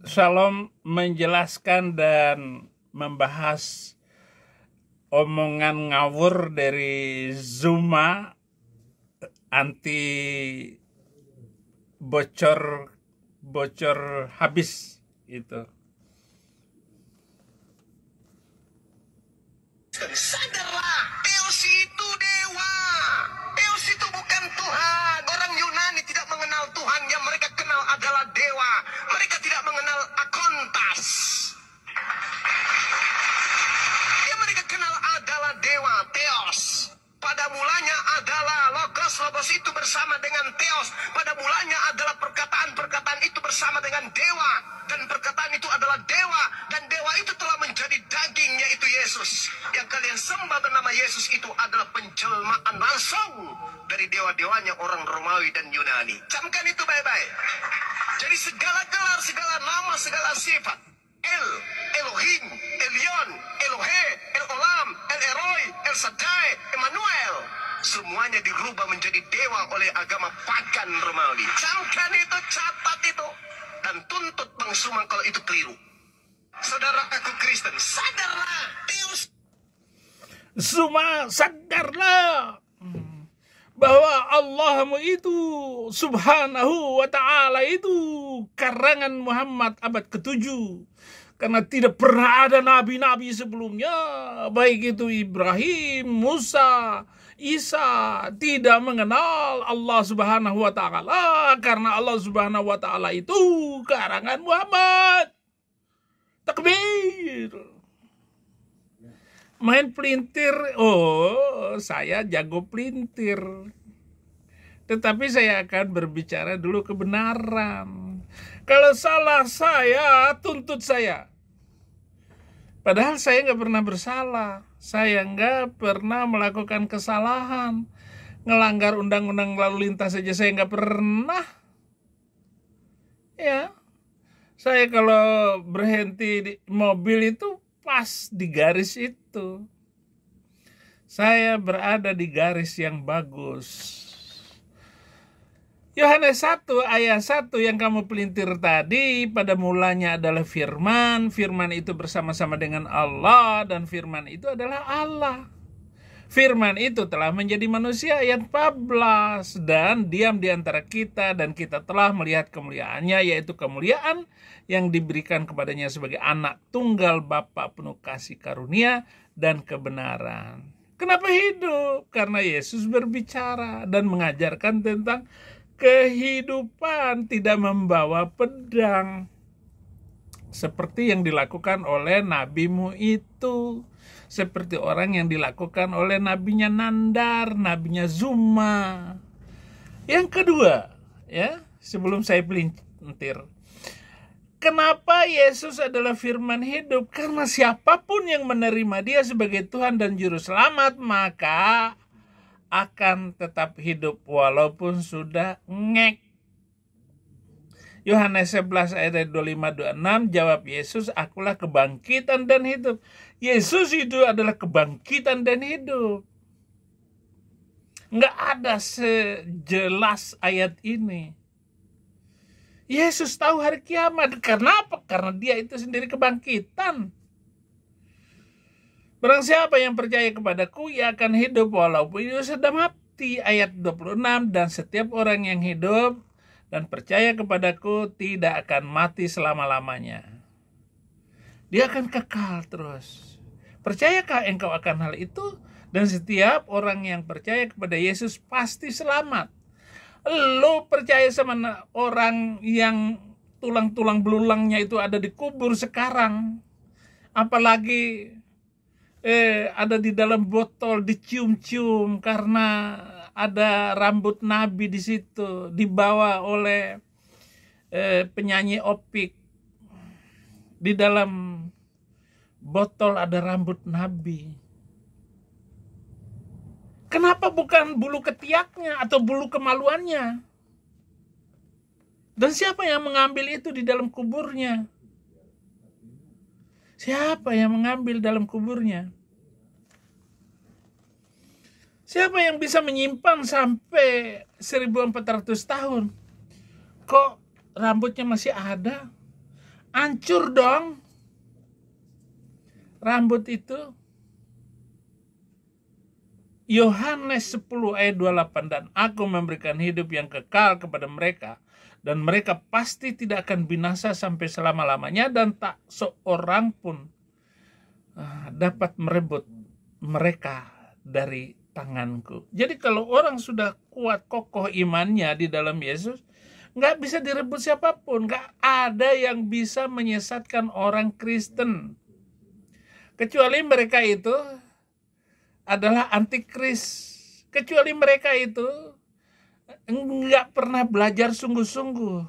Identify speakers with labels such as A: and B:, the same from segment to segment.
A: Shalom menjelaskan dan membahas omongan ngawur dari Zuma anti bocor habis itu.
B: Sadarlah, Deus itu dewa. Deus itu bukan Tuhan. Orang Yunani tidak mengenal Tuhan, yang mereka kenal adalah dewa. Mereka tidak mengenal akontas. Yang mereka kenal adalah dewa, Theos. Pada mulanya adalah Logos. Logos itu bersama dengan Theos. Pada mulanya adalah perkataan itu bersama dengan dewa. Dan perkataan itu adalah dewa. Dan dewa itu telah menjadi daging, yaitu Yesus. Yang kalian sembah bernama Yesus itu adalah penjelmaan langsung dari dewa-dewanya orang Romawi dan Yunani. Camkan itu baik-baik. Jadi segala gelar, segala nama, segala sifat, El, Elohim, Elion, Elohe, El Olam, El Eroi, El Shaddai, Emmanuel, semuanya dirubah menjadi dewa oleh agama pagan Romawi. Camkan itu, catat itu, dan tuntut Bang Sumang kalau itu keliru. Saudara aku Kristen, sadarlah, Deus.
A: Zuma, sadarlah bahwa Allahmu itu subhanahu wa ta'ala itu karangan Muhammad abad ke-7. Karena tidak pernah ada nabi-nabi sebelumnya, baik itu Ibrahim, Musa, Isa, tidak mengenal Allah subhanahu wa ta'ala. Karena Allah subhanahu wa ta'ala itu karangan Muhammad. Takbir. Main pelintir, saya jago pelintir. Tetapi saya akan berbicara dulu kebenaran. Kalau salah saya, tuntut saya. Padahal saya nggak pernah bersalah. Saya nggak pernah melakukan kesalahan. Ngelanggar undang-undang lalu lintas saja saya nggak pernah. Ya, saya kalau berhenti di mobil itu pas di garis itu. Saya berada di garis yang bagus. Yohanes 1 ayat 1 yang kamu pelintir tadi, pada mulanya adalah firman, firman itu bersama-sama dengan Allah, dan firman itu adalah Allah. Firman itu telah menjadi manusia, ayat 14, dan diam di antara kita, dan kita telah melihat kemuliaannya, yaitu kemuliaan yang diberikan kepadanya sebagai anak tunggal Bapa penuh kasih karunia dan kebenaran. Kenapa hidup? Karena Yesus berbicara dan mengajarkan tentang kehidupan, tidak membawa pedang seperti yang dilakukan oleh nabimu itu, seperti orang yang dilakukan oleh nabinya Nandar, nabinya Zuma. Yang kedua, ya, sebelum saya pelintir, kenapa Yesus adalah firman hidup? Karena siapapun yang menerima dia sebagai Tuhan dan Juru Selamat, maka akan tetap hidup walaupun sudah ngek. Yohanes 11 ayat 25-26, jawab Yesus, akulah kebangkitan dan hidup. Yesus itu adalah kebangkitan dan hidup. Nggak ada sejelas ayat ini. Yesus tahu hari kiamat. Karena apa? Karena dia itu sendiri kebangkitan. Barang siapa yang percaya kepadaku, ia akan hidup walaupun ia sudah mati. Ayat 26, dan setiap orang yang hidup dan percaya kepadaku tidak akan mati selama-lamanya. Dia akan kekal terus. Percayakah engkau akan hal itu? Dan setiap orang yang percaya kepada Yesus pasti selamat. Lo percaya sama orang yang tulang-tulang belulangnya itu ada di kubur sekarang, apalagi ada di dalam botol dicium-cium karena ada rambut Nabi di situ, dibawa oleh penyanyi Opik. Di dalam botol ada rambut Nabi. Kenapa bukan bulu ketiaknya atau bulu kemaluannya? Dan siapa yang mengambil itu di dalam kuburnya? Siapa yang mengambil dalam kuburnya? Siapa yang bisa menyimpan sampai 1400 tahun? Kok rambutnya masih ada? hancur dong rambut itu. Yohanes 10 ayat 28, dan aku memberikan hidup yang kekal kepada mereka, dan mereka pasti tidak akan binasa sampai selama-lamanya, dan tak seorang pun dapat merebut mereka dari tanganku. Jadi kalau orang sudah kuat kokoh imannya di dalam Yesus, nggak bisa direbut siapapun. Nggak ada yang bisa menyesatkan orang Kristen, kecuali mereka itu adalah antikris, kecuali mereka itu nggak pernah belajar sungguh-sungguh,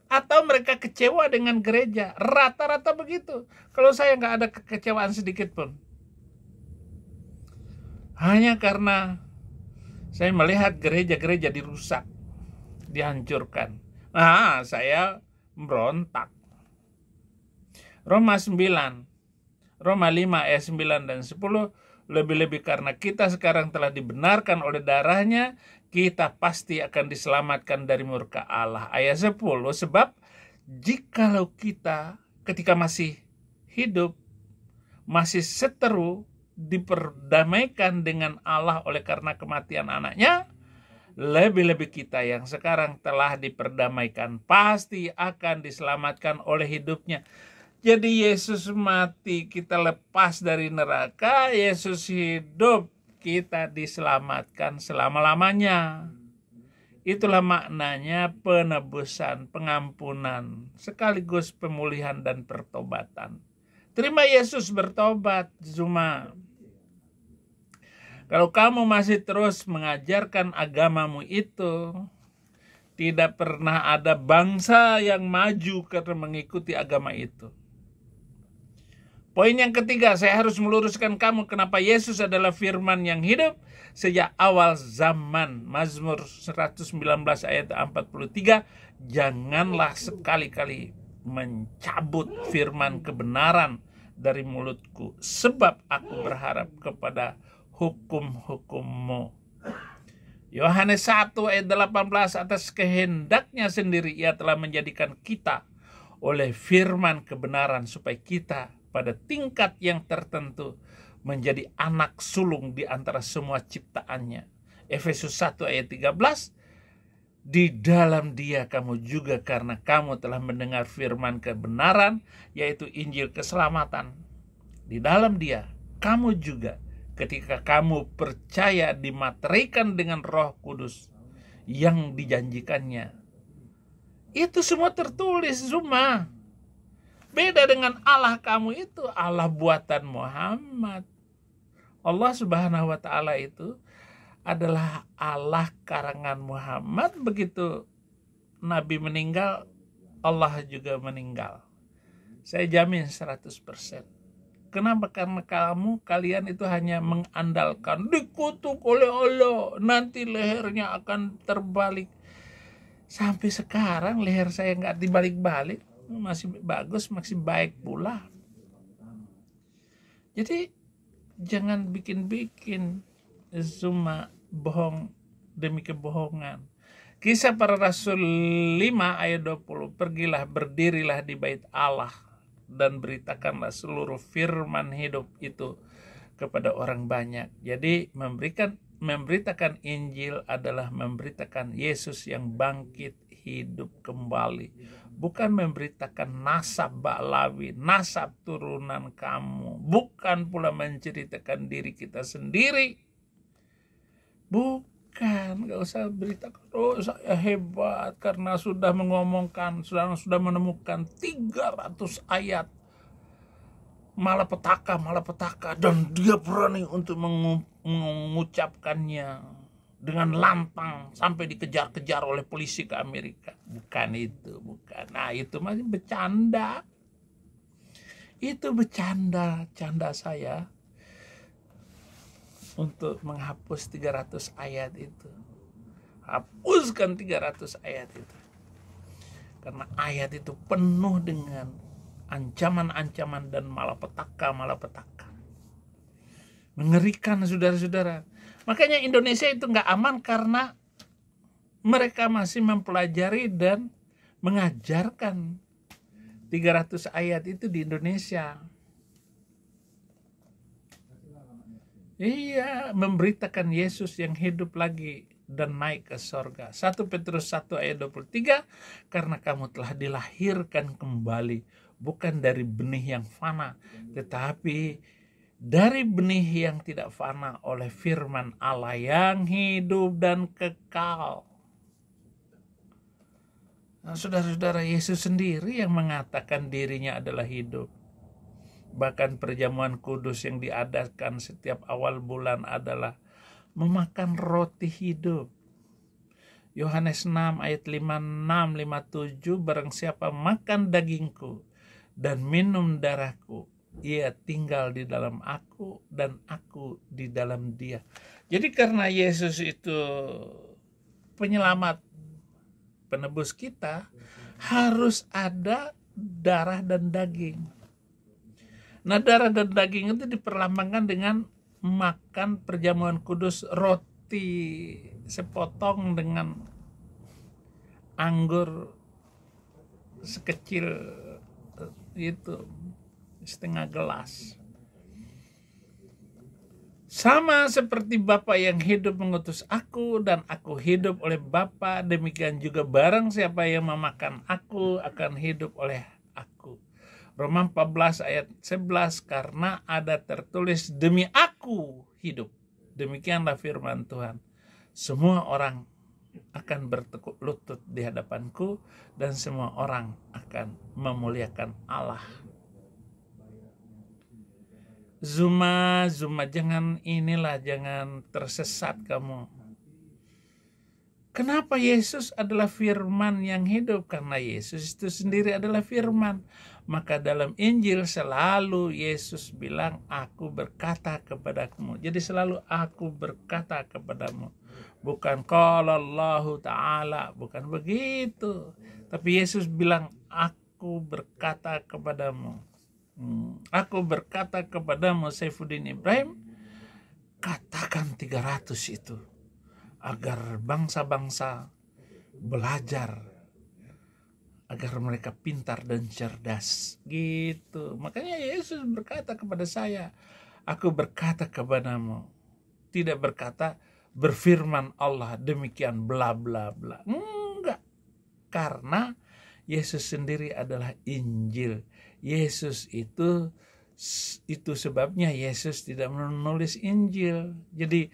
A: atau mereka kecewa dengan gereja. Rata-rata begitu. Kalau saya nggak ada kekecewaan sedikit pun, hanya karena saya melihat gereja-gereja dirusak, dihancurkan. Saya berontak. Roma 5 ayat 9 dan 10, lebih-lebih karena kita sekarang telah dibenarkan oleh darahnya, kita pasti akan diselamatkan dari murka Allah. Ayat 10, sebab jikalau kita ketika masih hidup, masih seteru diperdamaikan dengan Allah oleh karena kematian anaknya, lebih-lebih kita yang sekarang telah diperdamaikan pasti akan diselamatkan oleh hidupnya. Jadi Yesus mati, kita lepas dari neraka. Yesus hidup, kita diselamatkan selama-lamanya. Itulah maknanya penebusan, pengampunan, sekaligus pemulihan dan pertobatan. Terima Yesus, bertobat, Zuma. Kalau kamu masih terus mengajarkan agamamu itu, tidak pernah ada bangsa yang maju karena mengikuti agama itu. Poin yang ketiga, saya harus meluruskan kamu kenapa Yesus adalah firman yang hidup sejak awal zaman. Mazmur 119 ayat 43, janganlah sekali-kali mencabut firman kebenaran dari mulutku, sebab aku berharap kepada hukum-hukum-Mu. Yohanes 1 ayat 18, atas kehendaknya sendiri ia telah menjadikan kita oleh firman kebenaran supaya kita pada tingkat yang tertentu menjadi anak sulung di antara semua ciptaannya. Efesus 1 ayat 13, di dalam Dia kamu juga karena kamu telah mendengar firman kebenaran, yaitu Injil keselamatan. Di dalam Dia kamu juga ketika kamu percaya dimateraikan dengan Roh Kudus yang dijanjikannya. Itu semua tertulis, Zuma. Beda dengan Allah kamu itu, Allah buatan Muhammad. Allah Subhanahu wa Ta'ala itu adalah Allah karangan Muhammad. Begitu Nabi meninggal, Allah juga meninggal. Saya jamin 100%. Kenapa? Karena kalian itu hanya mengandalkan dikutuk oleh Allah, nanti lehernya akan terbalik. Sampai sekarang leher saya nggak dibalik-balik, masih bagus, masih baik pula. Jadi jangan bikin-bikin Zuma bohong demi kebohongan. Kisah para Rasul 5 ayat 20, pergilah berdirilah di bait Allah dan beritakanlah seluruh firman hidup itu kepada orang banyak. Jadi memberitakan Injil adalah memberitakan Yesus yang bangkit hidup kembali, bukan memberitakan nasab Ba'lawi, nasab turunan kamu, bukan pula menceritakan diri kita sendiri. Bukan, gak usah beritakan, oh saya hebat karena sudah mengomongkan, sudah menemukan 300 ayat malapetaka, dan dia berani untuk mengucapkannya dengan lantang sampai dikejar-kejar oleh polisi ke Amerika. Bukan itu, bukan. Nah, itu masih bercanda. Itu bercanda, canda saya untuk menghapus 300 ayat itu. Hapuskan 300 ayat itu. Karena ayat itu penuh dengan ancaman-ancaman dan malapetaka. Mengerikan, saudara-saudara. Makanya Indonesia itu nggak aman karena mereka masih mempelajari dan mengajarkan 300 ayat itu di Indonesia. Iya, memberitakan Yesus yang hidup lagi dan naik ke sorga. 1 Petrus 1 ayat 23, karena kamu telah dilahirkan kembali, bukan dari benih yang fana, tetapi dari benih yang tidak fana oleh firman Allah yang hidup dan kekal. Nah, saudara-saudara, Yesus sendiri yang mengatakan dirinya adalah hidup. Bahkan perjamuan kudus yang diadakan setiap awal bulan adalah memakan roti hidup. Yohanes 6 ayat 56-57, barang siapa makan dagingku dan minum darahku, ia tinggal di dalam aku dan aku di dalam dia. Jadi karena Yesus itu penyelamat, penebus kita, harus ada darah dan daging. Nah, darah dan daging itu diperlambangkan dengan makan perjamuan kudus, roti sepotong dengan anggur sekecil itu, setengah gelas. Sama seperti Bapa yang hidup mengutus aku dan aku hidup oleh Bapa, demikian juga barang siapa yang memakan aku akan hidup oleh aku. Roma 14 ayat 11, karena ada tertulis demi aku hidup. Demikianlah firman Tuhan. Semua orang akan bertekuk lutut di hadapanku dan semua orang akan memuliakan Allah. Zuma, jangan tersesat kamu. Kenapa Yesus adalah firman yang hidup? Karena Yesus itu sendiri adalah firman. Maka dalam Injil selalu Yesus bilang, aku berkata kepadamu. Jadi selalu aku berkata kepadamu. Bukan qala Allahu Ta'ala, bukan begitu. Tapi Yesus bilang, aku berkata kepadamu. Aku berkata kepadamu, Saifuddin Ibrahim, katakan 300 itu, agar bangsa-bangsa belajar, agar mereka pintar dan cerdas. Gitu. Makanya Yesus berkata kepada saya, aku berkata kepadamu. Tidak berkata, berfirman Allah demikian bla bla bla. Enggak. Karena Yesus sendiri adalah Injil. Yesus itu sebabnya Yesus tidak menulis Injil. Jadi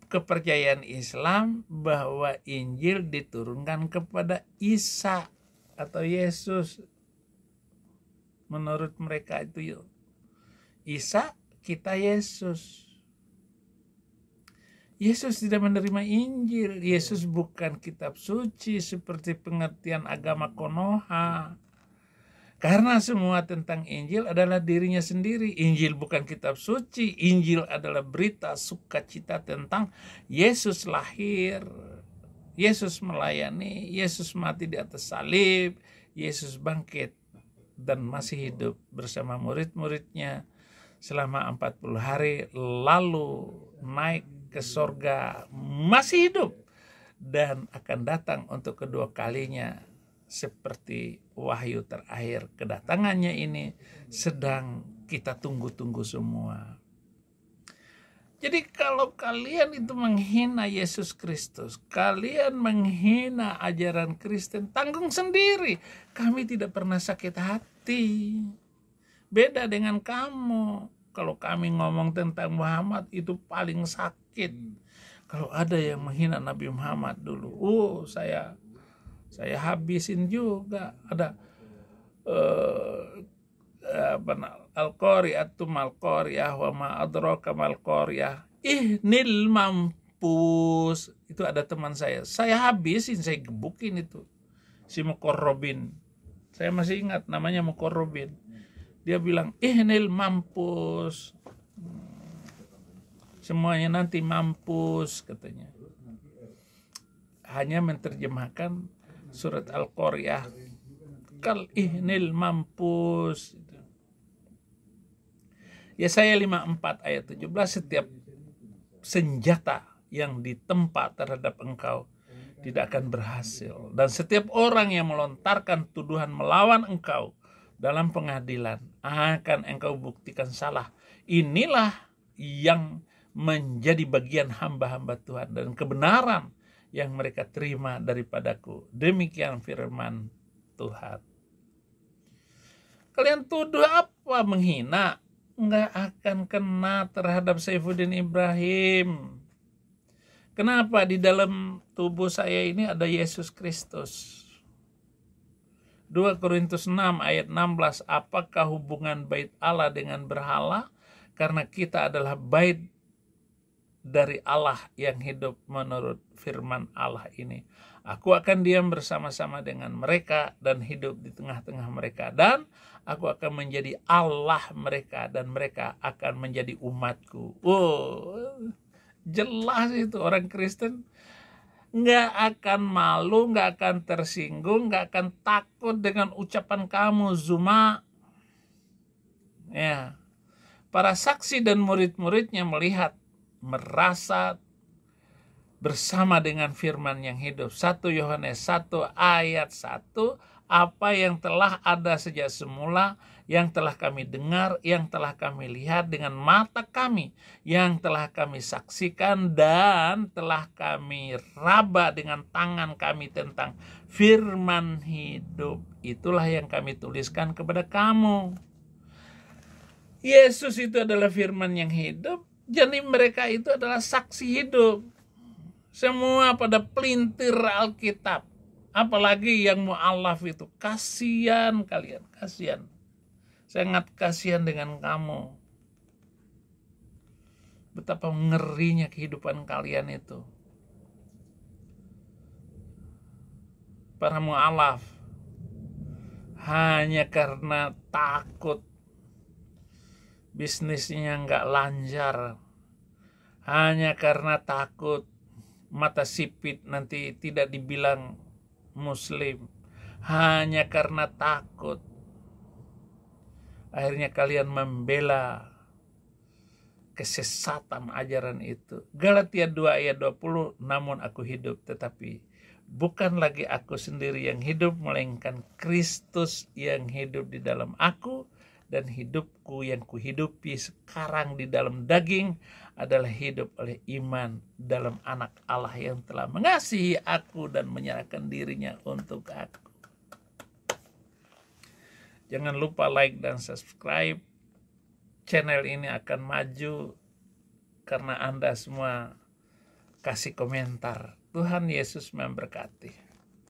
A: kepercayaan Islam bahwa Injil diturunkan kepada Isa atau Yesus. Menurut mereka itu Isa, kita Yesus. Yesus tidak menerima Injil. Yesus bukan kitab suci seperti pengertian agama Konoha. Karena semua tentang Injil adalah dirinya sendiri. Injil bukan kitab suci. Injil adalah berita sukacita tentang Yesus lahir, Yesus melayani, Yesus mati di atas salib, Yesus bangkit dan masih hidup bersama murid-muridnya selama 40 hari, lalu naik ke sorga, masih hidup dan akan datang untuk kedua kalinya. Seperti wahyu terakhir, kedatangannya ini sedang kita tunggu-tunggu semua. Jadi kalau kalian itu menghina Yesus Kristus, kalian menghina ajaran Kristen, tanggung sendiri. Kami tidak pernah sakit hati. Beda dengan kamu. Kalau kami ngomong tentang Muhammad itu paling sakit. Kalau ada yang menghina Nabi Muhammad dulu, saya habisin juga. Ada Al-Qari'atu mal-Qari'ah wa ma adraka mal-Qari'ah ihnil mampus. Itu ada teman saya habisin, saya gebukin itu si Muqarrabin. Saya masih ingat namanya Muqarrabin. Dia bilang ihnil mampus, semuanya nanti mampus katanya. Hanya menerjemahkan surat Al-Qari'ah, kal ihnil mampus. Yesaya 54 ayat 17, setiap senjata yang ditempa terhadap engkau tidak akan berhasil, dan setiap orang yang melontarkan tuduhan melawan engkau dalam pengadilan akan engkau buktikan salah. Inilah yang menjadi bagian hamba-hamba Tuhan dan kebenaran yang mereka terima daripadaku. Demikian firman Tuhan. Kalian tuduh apa? Menghina? Nggak akan kena terhadap Saifuddin Ibrahim. Kenapa? Di dalam tubuh saya ini ada Yesus Kristus. 2 Korintus 6 ayat 16, apakah hubungan bait Allah dengan berhala? Karena kita adalah bait dari Allah yang hidup menurut firman Allah ini. Aku akan diam bersama-sama dengan mereka dan hidup di tengah-tengah mereka. Dan aku akan menjadi Allah mereka dan mereka akan menjadi umatku. Jelas itu orang Kristen. Nggak akan malu, nggak akan tersinggung, nggak akan takut dengan ucapan kamu, Zuma. Ya, para saksi dan murid-muridnya melihat, merasa bersama dengan firman yang hidup. 1 Yohanes 1 ayat 1, apa yang telah ada sejak semula, yang telah kami dengar, yang telah kami lihat dengan mata kami, yang telah kami saksikan dan telah kami raba dengan tangan kami tentang firman hidup. Itulah yang kami tuliskan kepada kamu. Yesus itu adalah firman yang hidup, jadi mereka itu adalah saksi hidup. Semua pada pelintir Alkitab, apalagi yang mu'alaf itu. Kasihan kalian, kasihan. Sangat kasihan dengan kamu. Betapa ngerinya kehidupan kalian itu. Para mu'alaf hanya karena takut bisnisnya nggak lancar, hanya karena takut mata sipit nanti tidak dibilang Muslim, hanya karena takut akhirnya kalian membela kesesatan ajaran itu. Galatia 2 ayat 20, namun aku hidup, tetapi bukan lagi aku sendiri yang hidup, melainkan Kristus yang hidup di dalam aku, dan hidupku yang kuhidupi sekarang di dalam daging adalah hidup oleh iman dalam Anak Allah yang telah mengasihi aku dan menyerahkan dirinya untuk aku. Jangan lupa like dan subscribe. Channel ini akan maju karena Anda semua kasih komentar. Tuhan Yesus memberkati.